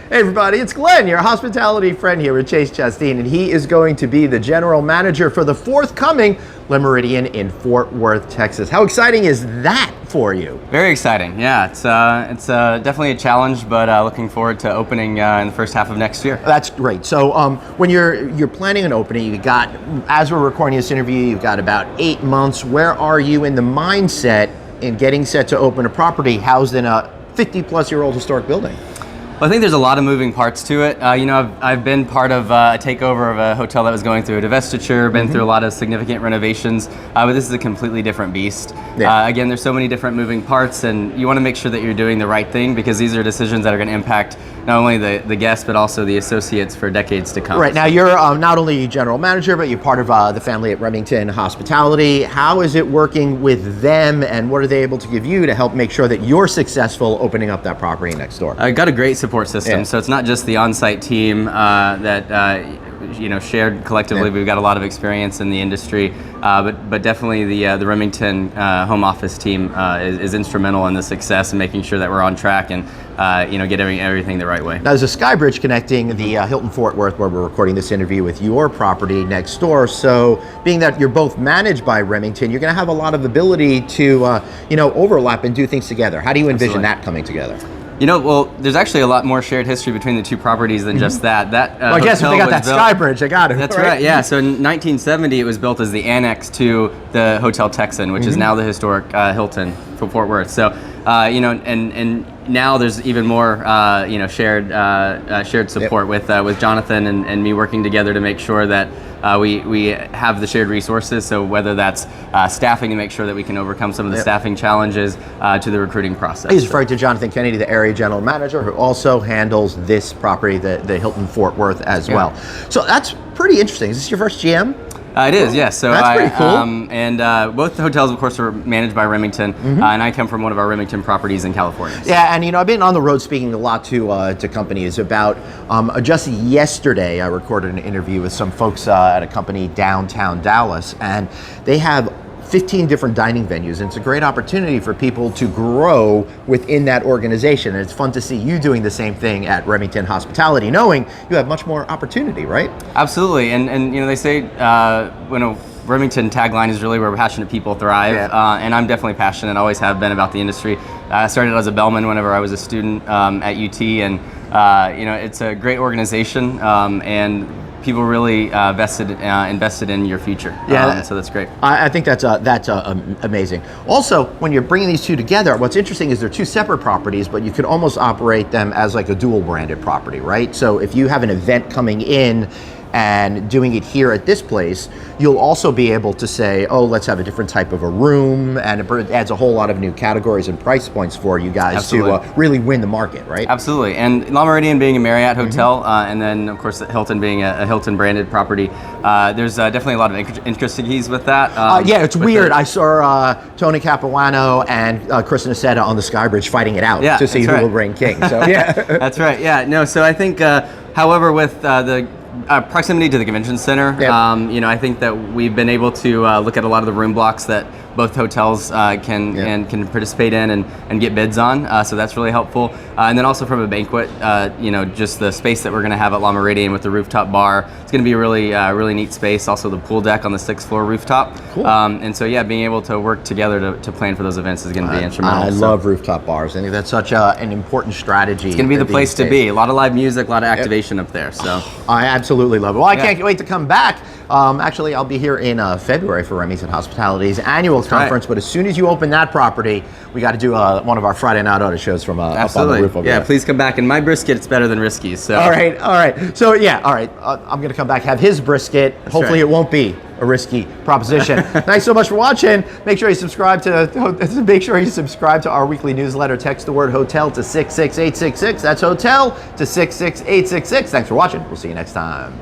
Hey everybody, it's Glenn, your hospitality friend here with Chase Chasteen, and he is going to be the general manager for the forthcoming Le Méridien in Fort Worth, Texas. How exciting is that for you? Very exciting, yeah. It's definitely a challenge, but looking forward to opening in the first half of next year. That's great. So when you're planning an opening, you got, as we're recording this interview, you've got about 8 months. Where are you in the mindset in getting set to open a property housed in a 50-plus-year-old historic building? Well, I think there's a lot of moving parts to it. I've been part of a takeover of a hotel that was going through a divestiture, been through a lot of significant renovations, but this is a completely different beast. Yeah. Again, there's so many different moving parts, and you want to make sure that you're doing the right thing because these are decisions that are going to impact not only the guests, but also the associates for decades to come. Right, now you're not only general manager, but you're part of the family at Remington Hospitality. How is it working with them, and what are they able to give you to help make sure that you're successful opening up that property next door? I got a great support system, so it's not just the on-site team that shared collectively. We've got a lot of experience in the industry, but definitely the Remington home office team is instrumental in the success and making sure that we're on track and get everything the right way. Now, there's a sky bridge connecting the Hilton Fort Worth, where we're recording this interview, with your property next door. So, being that you're both managed by Remington, you're going to have a lot of ability to overlap and do things together. How do you envision that coming together? Well, there's actually a lot more shared history between the two properties than just that. I guess if they got that sky bridge, they got it. That's right. Yeah. So in 1970, it was built as the annex to the Hotel Texan, which is now the historic Hilton for Fort Worth. So, and now there's even more, shared support with Jonathan and me working together to make sure that we have the shared resources. So whether that's staffing to make sure that we can overcome some of the staffing challenges to the recruiting process. He's referring to Jonathan Kennedy, the area general manager, who also handles this property, the Hilton Fort Worth as well. So that's pretty interesting. Is this your first GM? It is, yes. So that's pretty cool. And both the hotels, of course, are managed by Remington, and I come from one of our Remington properties in California. Yeah, and I've been on the road speaking a lot to companies about. Just yesterday, I recorded an interview with some folks at a company downtown Dallas, and they have 15 different dining venues, and it's a great opportunity for people to grow within that organization. And it's fun to see you doing the same thing at Remington Hospitality, knowing you have much more opportunity, right? Absolutely, and they say when a Remington tagline is really where passionate people thrive, and I'm definitely passionate, always have been, about the industry. I started as a bellman whenever I was a student at UT, and it's a great organization, and people really invested in your future. So that's great. I think that's amazing. Also, when you're bringing these two together, what's interesting is they're two separate properties, but you could almost operate them as like a dual branded property, right? So if you have an event coming in and doing it here at this place, you'll also be able to say, oh, let's have a different type of a room, and it adds a whole lot of new categories and price points for you guys to really win the market, right? Absolutely, and La Méridien being a Marriott hotel, and then of course Hilton being a Hilton branded property, there's definitely a lot of intricacies with that. It's weird. I saw Tony Capuano and Chris Nacetta on the Skybridge fighting it out to see who will reign king. So yeah, that's right. Yeah, no. So I think, however, with the proximity to the convention center, I think that we've been able to look at a lot of the room blocks that both hotels can participate in and get bids on. So that's really helpful. And then also from a banquet, just the space that we're going to have at La Méridien with the rooftop bar. It's going to be a really neat space. Also the pool deck on the 6th floor rooftop. Cool. And so being able to work together to plan for those events is going to be instrumental. I love rooftop bars. I think that's such an important strategy. It's going to be the place to be. A lot of live music, a lot of activation up there. So I absolutely love it. Well, I can't wait to come back. Actually, I'll be here in February for Remington Hospitality's annual conference. But as soon as you open that property, we got to do one of our Friday Night Auto shows from up on the roof over there. Please come back. And my brisket, it's better than Risky's. So. All right. So I'm going to come back, have his brisket. Hopefully it won't be a risky proposition. Thanks so much for watching. Make sure you subscribe to our weekly newsletter. Text the word hotel to 66866. That's hotel to 66866. Thanks for watching. We'll see you next time.